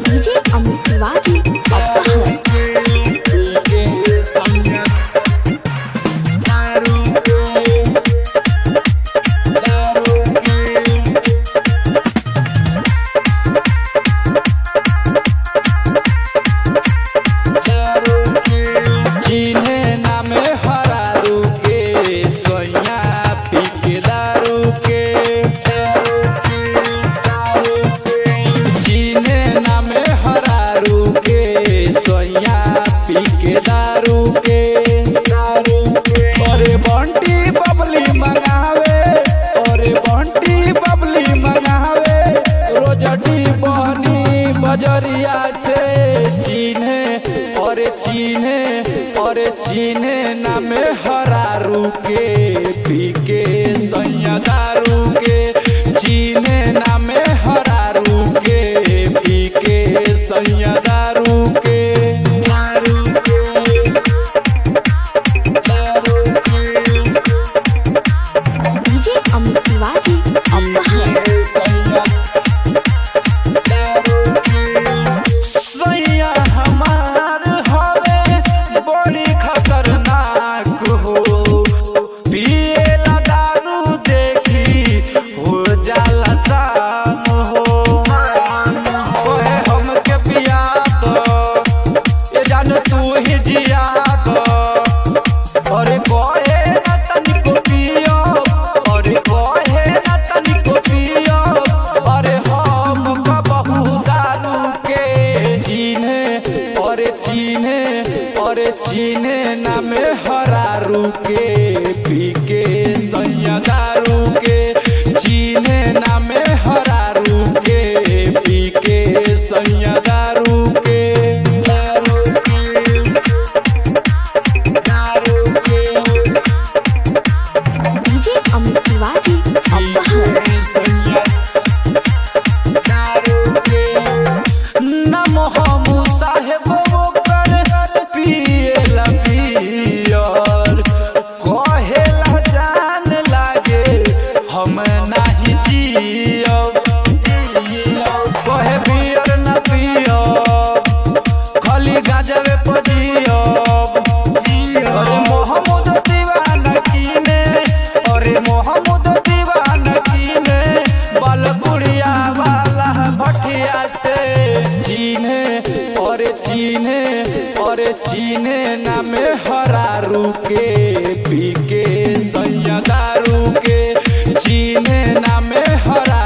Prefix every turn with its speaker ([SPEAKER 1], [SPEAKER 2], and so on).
[SPEAKER 1] DJ Amit Tiwari अपहर
[SPEAKER 2] दारू के अरे बंटी बबली मंगावे अरे बंटी बबली मंगावे रोजडी बनी बजरिया से चीन्हे अरे चीन्हे नामे हरारू के पी के सैया दारू के चीन्हे नामे हरारू के पी के सैया दारू के चीन्हे नामे हरारू के पी के सैया दारू के चीन्हे नामे हरारू के पी के सैया दारू के
[SPEAKER 1] डीजे अमित तिवारी अपहर
[SPEAKER 2] चीन्हे नामे हरारू के पी के सैया दारू के चीन्हे नामे हरा